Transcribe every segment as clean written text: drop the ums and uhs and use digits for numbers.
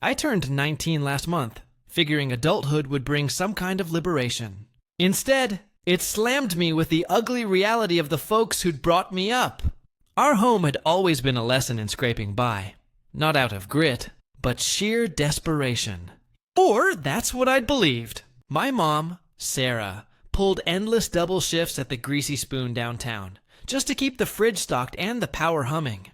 I turned 19 last month, figuring adulthood would bring some kind of liberation. Instead, it slammed me with the ugly reality of the folks who'd brought me up. Our home had always been a lesson in scraping by. Not out of grit, but sheer desperation. Or that's what I'd believed. My mom, Sarah, pulled endless double shifts at the Greasy Spoon downtown, just to keep the fridge stocked and the power humming.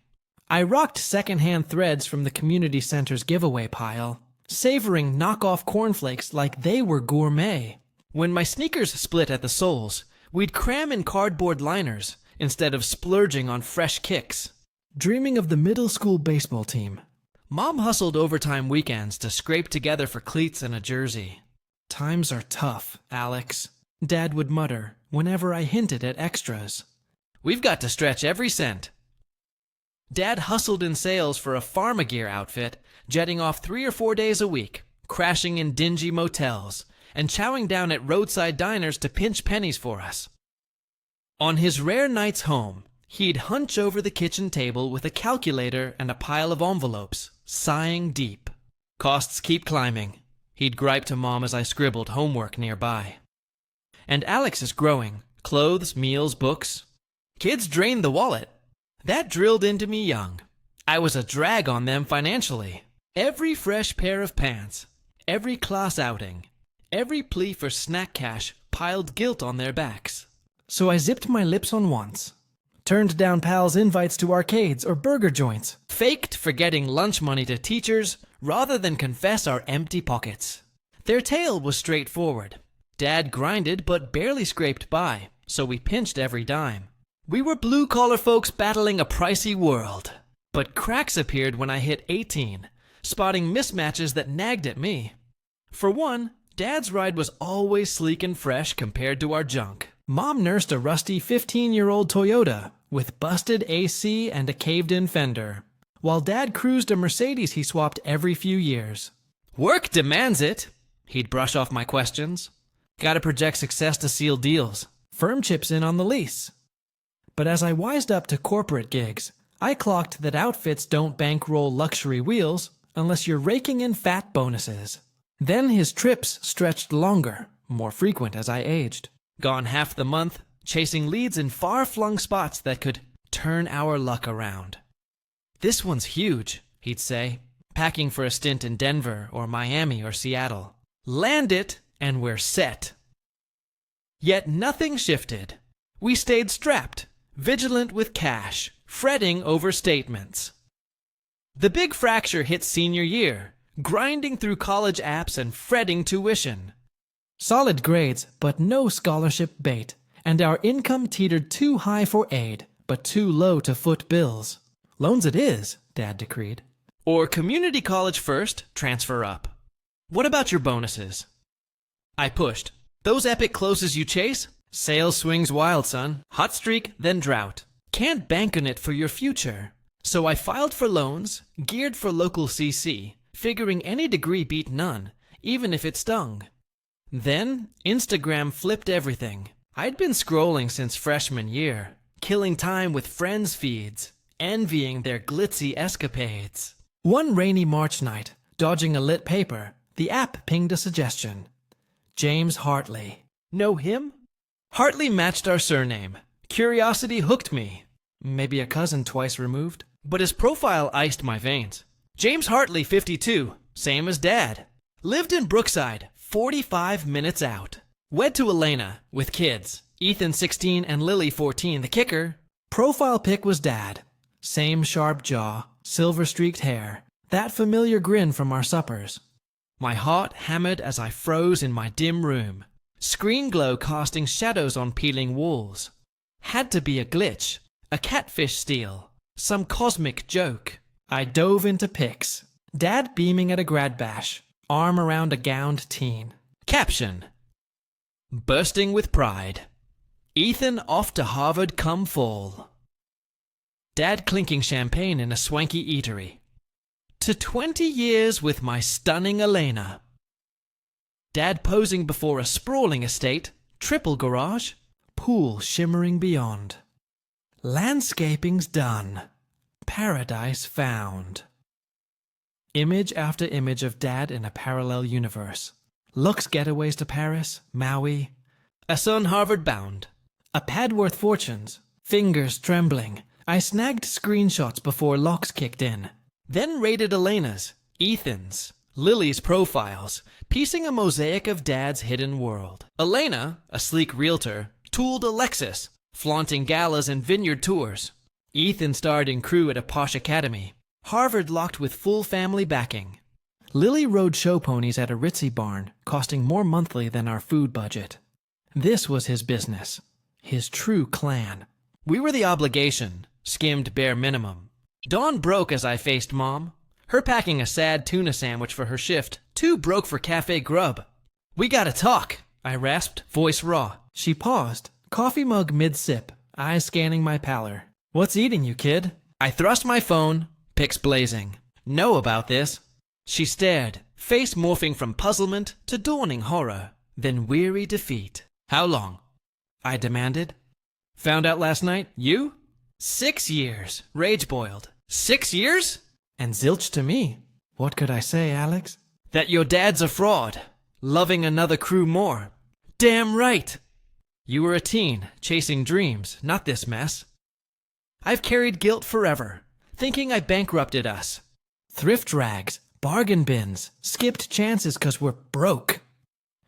I rocked secondhand threads from the community center's giveaway pile, savoring knockoff cornflakes like they were gourmet. When my sneakers split at the soles, we'd cram in cardboard liners instead of splurging on fresh kicks. Dreaming of the middle school baseball team, Mom hustled overtime weekends to scrape together for cleats and a jersey. "Times are tough, Alex," Dad would mutter whenever I hinted at extras. "We've got to stretch every cent." Dad hustled in sales for a Pharmagear outfit, jetting off 3 or 4 days a week, crashing in dingy motels, and chowing down at roadside diners to pinch pennies for us. On his rare nights home, he'd hunch over the kitchen table with a calculator and a pile of envelopes, sighing deep. "Costs keep climbing," he'd gripe to Mom as I scribbled homework nearby. "And Alex is growing. Clothes, meals, books. Kids drain the wallet." That drilled into me young. I was a drag on them financially. Every fresh pair of pants, every class outing, every plea for snack cash piled guilt on their backs. So I zipped my lips on wants, turned down pals' invites to arcades or burger joints, faked forgetting lunch money to teachers rather than confess our empty pockets. Their tale was straightforward. Dad grinded but barely scraped by, so we pinched every dime. We were blue-collar folks battling a pricey world. But cracks appeared when I hit 18, spotting mismatches that nagged at me. For one, Dad's ride was always sleek and fresh compared to our junk. Mom nursed a rusty 15-year-old Toyota with busted AC and a caved-in fender, while Dad cruised a Mercedes he swapped every few years. "Work demands it," he'd brush off my questions. "Gotta project success to seal deals. Firm chips in on the lease." But as I wised up to corporate gigs, I clocked that outfits don't bankroll luxury wheels unless you're raking in fat bonuses. Then his trips stretched longer, more frequent as I aged. Gone half the month, chasing leads in far-flung spots that could turn our luck around. "This one's huge," he'd say, packing for a stint in Denver or Miami or Seattle. "Land it, and we're set." Yet nothing shifted. We stayed strapped, vigilant with cash, fretting over statements. The big fracture hit senior year, grinding through college apps and fretting tuition. Solid grades, but no scholarship bait, and our income teetered too high for aid, but too low to foot bills. "Loans it is," Dad decreed. Or community college first, transfer up. "What about your bonuses?" I pushed. "Those epic closes you chase? Sales swings wild, son. Hot streak, then drought. Can't bank on it for your future." So I filed for loans, geared for local CC, figuring any degree beat none, even if it stung. Then Instagram flipped everything. I'd been scrolling since freshman year, killing time with friends' feeds, envying their glitzy escapades. One rainy March night, dodging a lit paper, the app pinged a suggestion. James Hartley. Know him? Hartley matched our surname. Curiosity hooked me. Maybe a cousin twice removed. But his profile iced my veins. James Hartley, 52, same as Dad. Lived in Brookside, 45 minutes out. Wed to Elena, with kids. Ethan, 16, and Lily, 14. The kicker, profile pic was Dad. Same sharp jaw, silver-streaked hair, that familiar grin from our suppers. My heart hammered as I froze in my dim room. Screen glow casting shadows on peeling walls. Had to be a glitch, a catfish steal, some cosmic joke. I dove into pics. Dad beaming at a grad bash, arm around a gowned teen. Caption: bursting with pride. Ethan off to Harvard come fall. Dad clinking champagne in a swanky eatery. To 20 years with my stunning Elena. Dad posing before a sprawling estate, triple garage, pool shimmering beyond. Landscaping's done. Paradise found. Image after image of Dad in a parallel universe. Lux getaways to Paris, Maui. A son Harvard bound. A pad worth fortunes. Fingers trembling. I snagged screenshots before locks kicked in. Then raided Elena's, Ethan's, Lily's profiles, piecing a mosaic of Dad's hidden world. Elena, a sleek realtor, tooled a Lexus, flaunting galas and vineyard tours. Ethan starred in Crew at a posh academy. Harvard locked with full family backing. Lily rode show ponies at a ritzy barn, costing more monthly than our food budget. This was his business, his true clan. We were the obligation, skimmed bare minimum. Dawn broke as I faced Mom, her packing a sad tuna sandwich for her shift, too broke for cafe grub. "We gotta talk," I rasped, voice raw. She paused, coffee mug mid-sip, eyes scanning my pallor. "What's eating you, kid?" I thrust my phone, pics blazing. "Know about this." She stared, face morphing from puzzlement to dawning horror, then weary defeat. "How long?" I demanded. "Found out last night, you?" 6 years, rage-boiled. 6 years? And zilch to me. What could I say, Alex? That your dad's a fraud, loving another crew more. Damn right! You were a teen, chasing dreams, not this mess. I've carried guilt forever, thinking I bankrupted us. Thrift rags, bargain bins, skipped chances 'cause we're broke.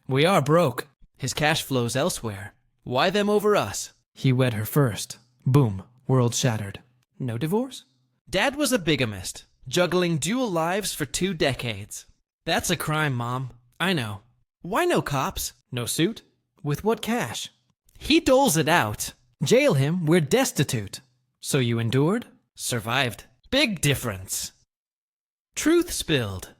We are broke. His cash flows elsewhere. Why them over us? He wed her first. Boom. World shattered. No divorce? Dad was a bigamist, juggling dual lives for 2 decades. That's a crime, Mom. I know. Why no cops? No suit? With what cash? He doles it out. Jail him, we're destitute. So you endured? Survived. Big difference. Truth spilled.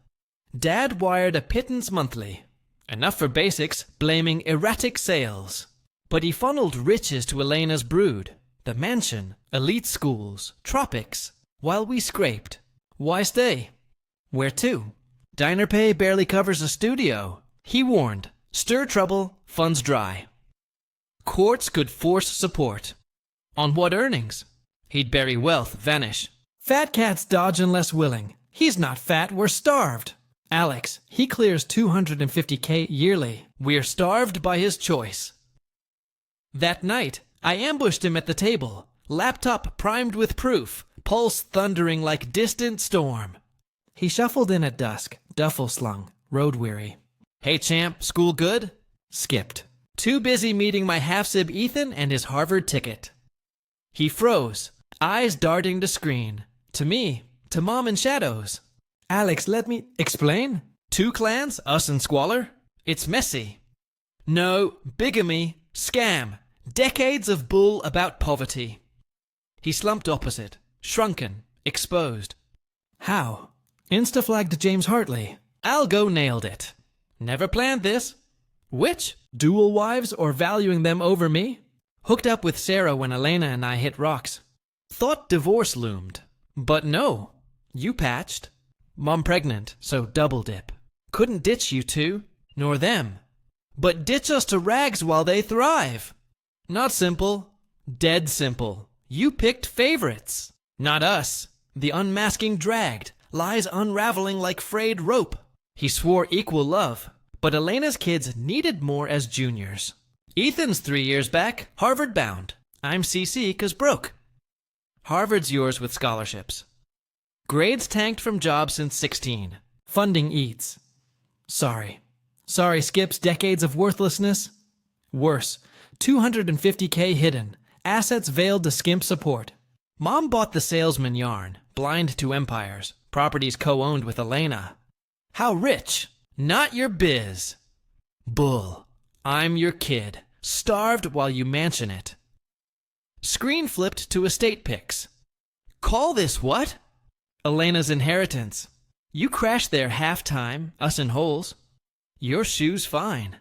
Dad wired a pittance monthly. Enough for basics, blaming erratic sales. But he funneled riches to Elena's brood. The mansion, elite schools, tropics, while we scraped. Why stay? Where to? Diner pay barely covers a studio. He warned, stir trouble, funds dry. Courts could force support. On what earnings? He'd bury wealth, vanish. Fat cats dodge unless willing. He's not fat, we're starved. Alex, he clears $250K yearly. We're starved by his choice. That night, I ambushed him at the table, laptop primed with proof, pulse thundering like distant storm. He shuffled in at dusk, duffel slung, road weary. Hey champ, school good? Skipped. Too busy meeting my half-sib Ethan and his Harvard ticket. He froze, eyes darting to screen. To me, to Mom in shadows. Alex, let me explain. 2 clans, us and Squalor? It's messy. No, bigamy, scam. Decades of bull about poverty. He slumped opposite, shrunken, exposed. How? Insta-flagged James Hartley. Algo nailed it. Never planned this. Which? Dual wives or valuing them over me? Hooked up with Sarah when Elena and I hit rocks. Thought divorce loomed. But no. You patched. Mom pregnant, so double dip. Couldn't ditch you two, nor them. But ditch us to rags while they thrive. Not simple. Dead simple. You picked favorites. Not us. The unmasking dragged. Lies unraveling like frayed rope. He swore equal love. But Elena's kids needed more as juniors. Ethan's 3 years back, Harvard bound. I'm CC 'cause broke. Harvard's yours with scholarships. Grades tanked from jobs since 16. Funding eats. Sorry. Sorry skips decades of worthlessness. Worse. 250K hidden. Assets veiled to skimp support. Mom bought the salesman yarn, blind to empires. Properties co-owned with Elena. How rich? Not your biz. Bull. I'm your kid. Starved while you mansion it. Screen flipped to estate pics. Call this what? Elena's inheritance. You crashed there half-time, us in holes. Your shoes fine.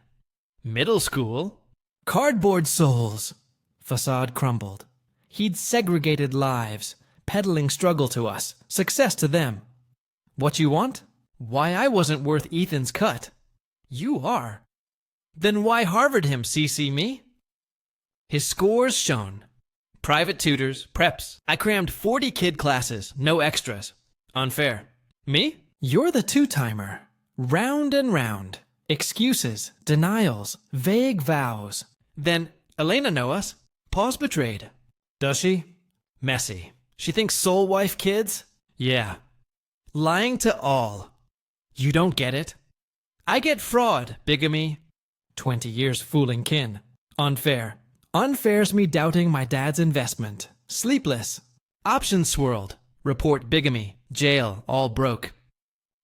Middle school. Cardboard souls. Facade crumbled. He'd segregated lives, peddling struggle to us, success to them. What you want? Why I wasn't worth Ethan's cut. You are. Then why Harvard him, CC me? His scores shone. Private tutors, preps. I crammed 40 kid classes, no extras. Unfair. Me? You're the two-timer. Round and round. Excuses, denials, vague vows. Then, Elena know us. Pa's betrayed. Does she? Messy. She thinks soul wife kids? Yeah. Lying to all. You don't get it. I get fraud, bigamy. 20 years fooling kin. Unfair. Unfair's me doubting my dad's investment. Sleepless. Options swirled. Report bigamy. Jail, all broke.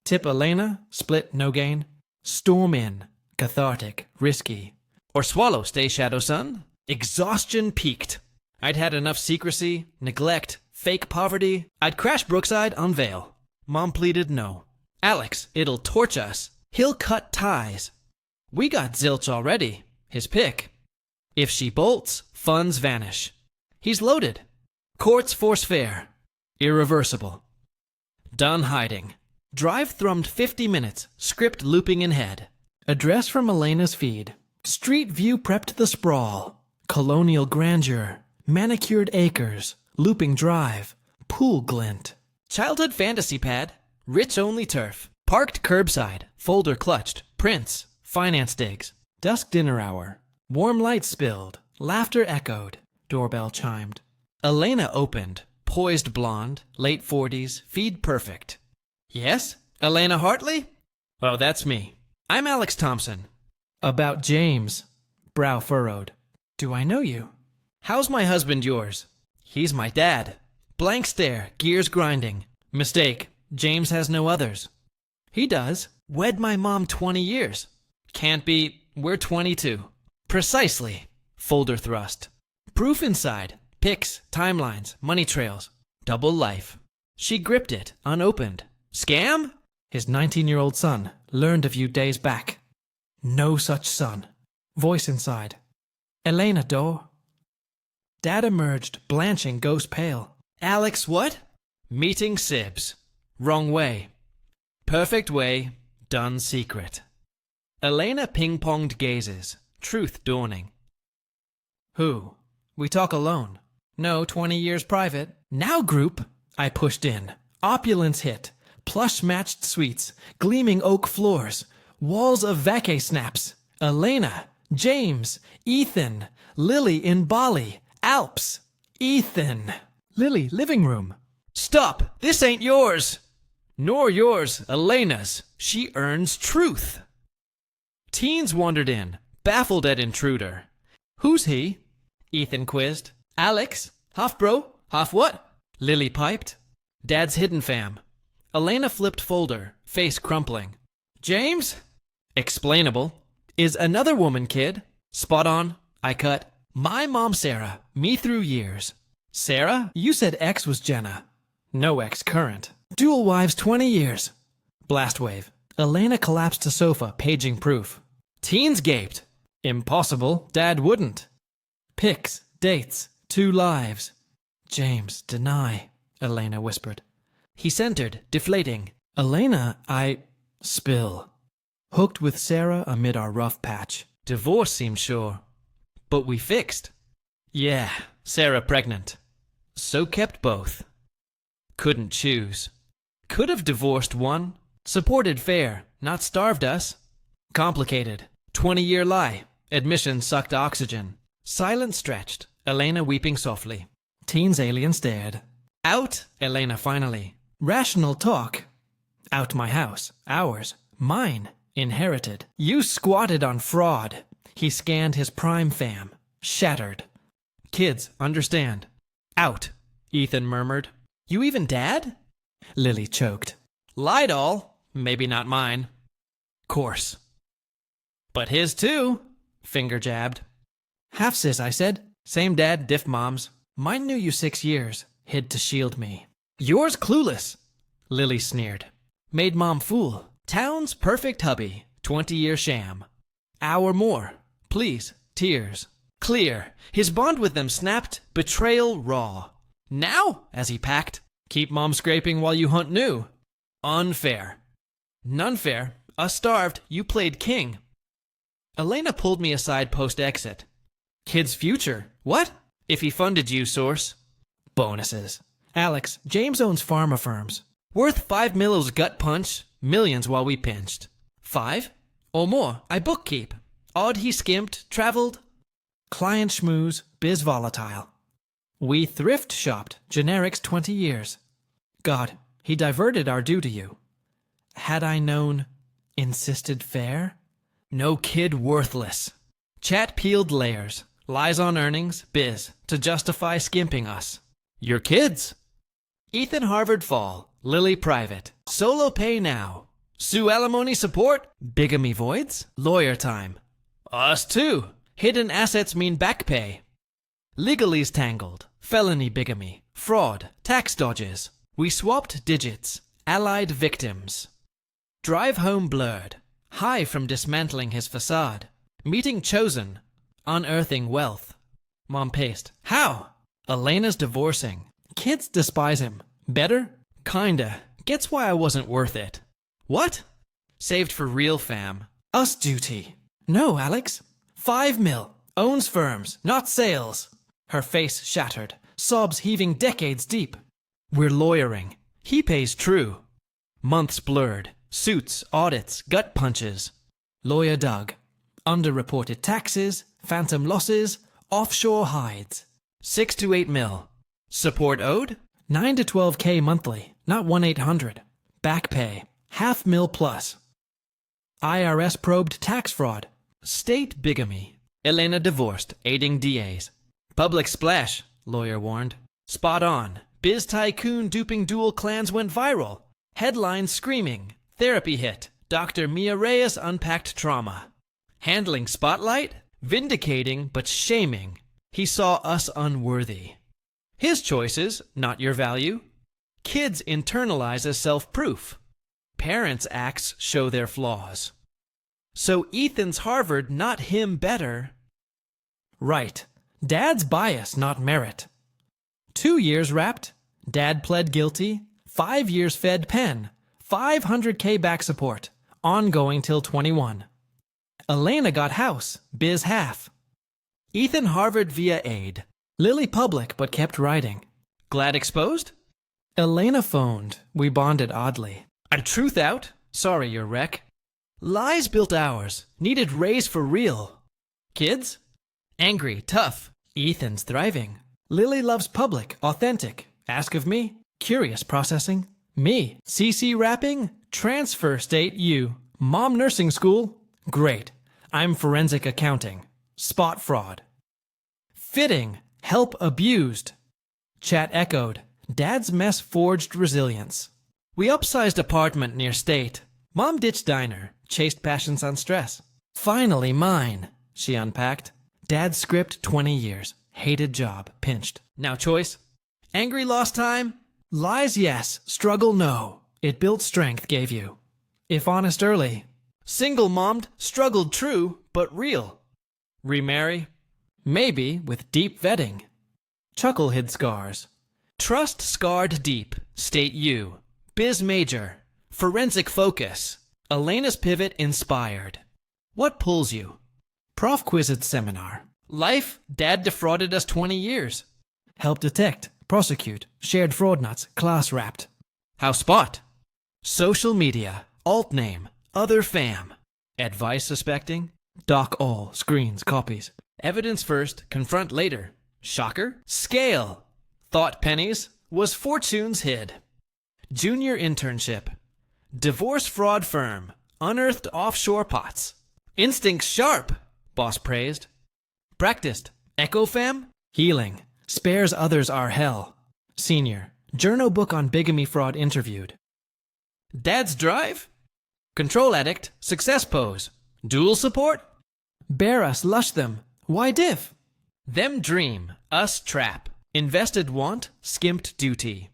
Tip Elena, split, no gain. Storm in. Cathartic, risky. Or swallow, stay shadow son. Exhaustion peaked. I'd had enough secrecy, neglect, fake poverty. I'd crash Brookside, unveil. Mom pleaded no. Alex, it'll torch us. He'll cut ties. We got zilch already. His pick. If she bolts, funds vanish. He's loaded. Courts force fair. Irreversible. Done hiding. Drive thrummed 50 minutes, script looping in head. Address from Elena's feed. Street view prepped the sprawl. Colonial grandeur. Manicured acres. Looping drive. Pool glint. Childhood fantasy pad. Rich only turf. Parked curbside. Folder clutched. Prints. Finance digs. Dusk dinner hour. Warm light spilled. Laughter echoed. Doorbell chimed. Elena opened. Poised blonde. Late 40s. Feed perfect. Yes? Elena Hartley? Oh, that's me. I'm Alex Thompson. About James. Brow furrowed. Do I know you? How's my husband yours? He's my dad. Blank stare, gears grinding. Mistake. James has no others. He does. Wed my mom 20 years. Can't be. We're 22. Precisely. Folder thrust. Proof inside. Pics, timelines, money trails. Double life. She gripped it, unopened. Scam? His 19-year-old son, learned a few days back. No such son. Voice inside. Elena door. Dad emerged, blanching ghost pale. Alex what? Meeting Sibs. Wrong way. Perfect way, done secret. Elena ping-ponged gazes, truth dawning. Who? We talk alone. No, 20 years private. Now group. I pushed in. Opulence hit. Plush-matched suites, gleaming oak floors, walls of vacay snaps. Elena, James, Ethan, Lily in Bali, Alps, Ethan. Lily, living room. Stop! This ain't yours! Nor yours, Elena's. She earns truth. Teens wandered in, baffled at intruder. Who's he? Ethan quizzed. Alex? Half bro? Half what? Lily piped. Dad's hidden fam. Elena flipped folder, face crumpling. James? Explainable. Is another woman kid. Spot on. I cut. My mom Sarah, me through years. Sarah? You said ex was Jenna. No ex current. Dual wives 20 years. Blast wave. Elena collapsed to sofa, paging proof. Teens gaped. Impossible. Dad wouldn't. Pics, dates, 2 lives. James, deny, Elena whispered. He centered, deflating. Elena, I spill. Hooked with Sarah amid our rough patch. Divorce seemed sure. But we fixed. Yeah, Sarah pregnant. So kept both. Couldn't choose. Could have divorced one. Supported fair, not starved us. Complicated. 20-year lie. Admission sucked oxygen. Silence stretched. Elena weeping softly. Teens alien stared. Out, Elena finally. Rational talk. Out my house. Ours. Mine. Inherited. You squatted on fraud. He scanned his prime fam. Shattered. Kids, understand. Out, Ethan murmured. You even dad? Lily choked. Lied all. Maybe not mine. Course. But his too. Finger jabbed. Half sis, I said. Same dad, diff moms. Mine knew you 6 years. Hid to shield me. Yours clueless, Lily sneered. Made mom fool. Town's perfect hubby. 20-year sham. Hour more. Please. Tears. Clear. His bond with them snapped. Betrayal raw. Now, as he packed, keep mom scraping while you hunt new. Unfair. None fair. Us starved. You played king. Elena pulled me aside post-exit. Kid's future. What? If he funded you, source. Bonuses. Alex, James owns pharma firms. Worth 5 millo's gut punch. millions while we pinched. 5 or more, I bookkeep. Odd he skimped, traveled. Client schmooze, biz volatile. We thrift shopped, generics 20 years. God, he diverted our due to you. Had I known, insisted fair? No kid worthless. Chat peeled layers, lies on earnings, biz, to justify skimping us. Your kids. Ethan Harvard fall, Lily private, solo pay now. Sue alimony support, bigamy voids, lawyer time. Us too. Hidden assets mean back pay. Legalese tangled, felony bigamy, fraud, tax dodges. We swapped digits, allied victims. Drive home blurred, high from dismantling his facade. Meeting chosen, unearthing wealth. Mom paced. How? Elena's divorcing. Kids despise him. Better? Kinda. Gets why I wasn't worth it. What? Saved for real fam. Us duty. No, Alex. 5 mil. Owns firms, not sales. Her face shattered, sobs heaving decades deep. We're lawyering. He pays true. Months blurred. Suits, audits, gut punches. Lawyer Doug. Underreported taxes, phantom losses, offshore hides. 6 to 8 mil. Support owed? 9 to 12K monthly, not 1-800. Back pay, half mil plus. IRS probed tax fraud. State bigamy. Elena divorced, aiding DAs. Public splash, lawyer warned. Spot on. Biz tycoon duping dual clans went viral. Headlines screaming. Therapy hit. Dr. Mia Reyes unpacked trauma. Handling spotlight? Vindicating but shaming. He saw us unworthy. His choices, not your value. Kids internalize as self-proof. Parents' acts show their flaws. So Ethan's Harvard, not him better. Right. Dad's bias, not merit. 2 years wrapped. Dad pled guilty. 5 years fed pen. 500K back support. Ongoing till 21. Elena got house. Biz half. Ethan Harvard via aid. Lily public but kept writing. Glad exposed? Elena phoned. We bonded oddly. And truth out? Sorry, your wreck. Lies built ours. Needed raise for real. Kids? Angry, tough. Ethan's thriving. Lily loves public, authentic. Ask of me. Curious processing. Me. CC wrapping. Transfer state U. Mom nursing school. Great. I'm forensic accounting. Spot fraud. Fitting. Help abused. Chat echoed. Dad's mess forged resilience. We upsized apartment near state. Mom ditched diner. Chased passions on stress. Finally mine, she unpacked. Dad's script 20 years. Hated job. Pinched. Now choice? Angry lost time? Lies yes. Struggle no. It built strength gave you. If honest early. Single mommed. Struggled true, but real. Remarry? Maybe with deep vetting. Chuckle hid scars. Trust scarred deep. State you. Biz major. Forensic focus. Elena's pivot inspired. What pulls you? Prof quizzed seminar. Life, Dad defrauded us 20 years. Help detect, prosecute, shared fraud nuts, class wrapped. How spot? Social media, alt name, other fam. Advice suspecting? Doc all, screens, copies. Evidence first, confront later. Shocker? Scale. Thought pennies, was fortunes hid. Junior internship. Divorce fraud firm. Unearthed offshore pots. Instincts sharp, boss praised. Practiced. Echo fam? Healing. Spares others our hell. Senior. Journo book on bigamy fraud interviewed. Dad's drive? Control addict. Success pose. Dual support? Bear us, lush them. Why diff? Them dream. Us trap. Invested want. Skimped duty.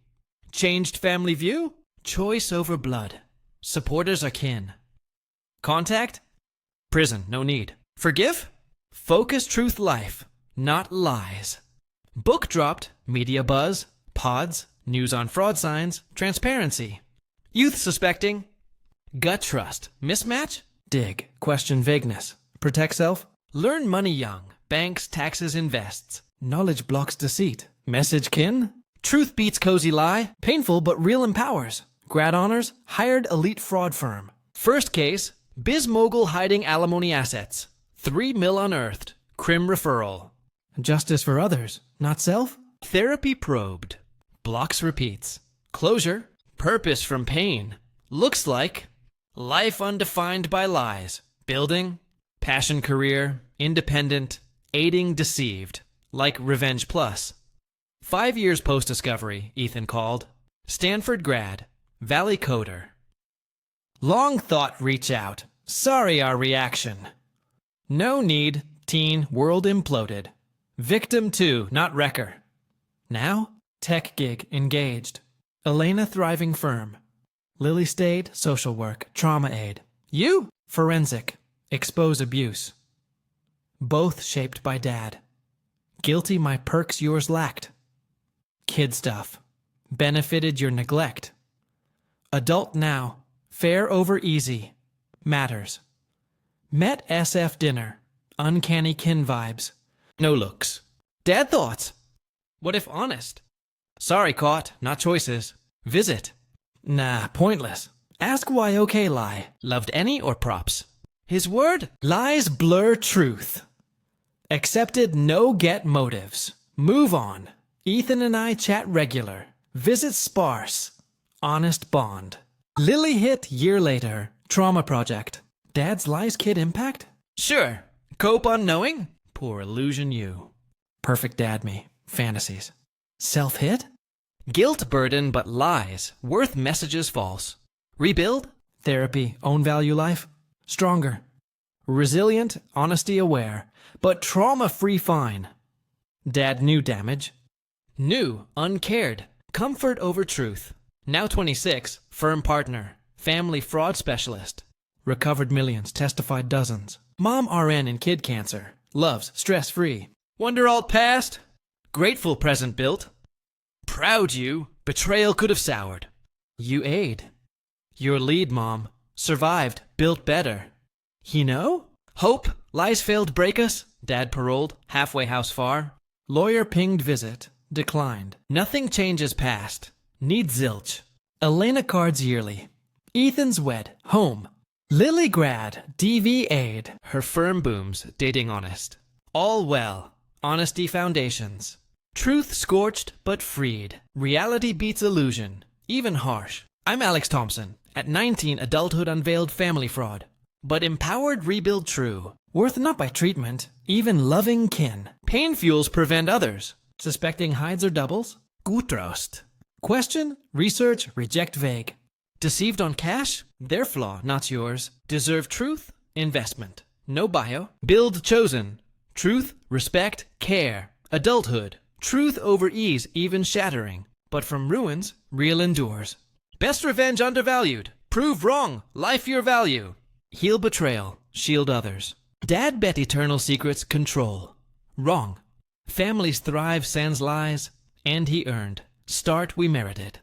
Changed family view? Choice over blood. Supporters are kin. Contact? Prison, no need. Forgive? Focus truth life, not lies. Book dropped, media buzz, pods, news on fraud signs, transparency. Youth suspecting? Gut trust, mismatch? Dig, question vagueness. Protect self? Learn money young, banks, taxes, invests. Knowledge blocks deceit. Message kin? Truth beats cozy lie, painful but real empowers. Grad honors, hired elite fraud firm. First case, biz mogul hiding alimony assets. 3 mil unearthed. Crim referral. Justice for others, not self? Therapy probed. Blocks repeats. Closure. Purpose from pain. Looks like life undefined by lies. Building. Passion career. Independent. Aiding deceived. Like Revenge Plus. 5 years post-discovery, Ethan called. Stanford grad. Valley coder. Long thought reach out. Sorry our reaction. No need. Teen world imploded. Victim 2, not wrecker. Now, tech gig engaged. Elena thriving firm. Lily stayed social work, trauma aid. You? Forensic. Expose abuse. Both shaped by dad. Guilty my perks yours lacked. Kid stuff. Benefited your neglect. Adult now. Fair over easy. Matters. Met SF dinner. Uncanny kin vibes. No looks. Dad thoughts. What if honest? Sorry caught, not choices. Visit. Nah, pointless. Ask why okay lie. Loved any or props? His word? Lies blur truth. Accepted no get motives. Move on. Ethan and I chat regular. Visit sparse. Honest bond. Lily hit year later. Trauma project. Dad's lies kid impact? Sure. Cope unknowing? Poor illusion you. Perfect dad me. Fantasies. Self-hit? Guilt burden but lies. Worth messages false. Rebuild? Therapy. Own value life? Stronger. Resilient. Honesty aware. But trauma-free fine. Dad knew damage. Knew. Uncared. Comfort over truth. Now 26. Firm partner. Family fraud specialist. Recovered millions. Testified dozens. Mom RN in kid cancer. Loves. Stress-free. Wonder alt past? Grateful present built. Proud you. Betrayal could have soured. You aid. Your lead, Mom. Survived. Built better. He know? Hope. Lies failed break us. Dad paroled. Halfway house far. Lawyer pinged visit. Declined. Nothing changes past. Need zilch. Elena cards yearly. Ethan's wed. Home. Lily grad. DV aid. Her firm booms. Dating honest. All well. Honesty foundations. Truth scorched but freed. Reality beats illusion. Even harsh. I'm Alex Thompson. At 19, adulthood unveiled family fraud. But empowered rebuild true. Worth not by treatment. Even loving kin. Pain fuels prevent others. Suspecting hides or doubles? Gutrost. Question, research, reject vague. Deceived on cash? Their flaw, not yours. Deserve truth? Investment. No bio. Build chosen. Truth, respect, care. Adulthood. Truth over ease, even shattering. But from ruins, real endures. Best revenge undervalued. Prove wrong. Life your value. Heal betrayal. Shield others. Dad bet eternal secrets control. Wrong. Families thrive sans lies. And he earned. Start we merited.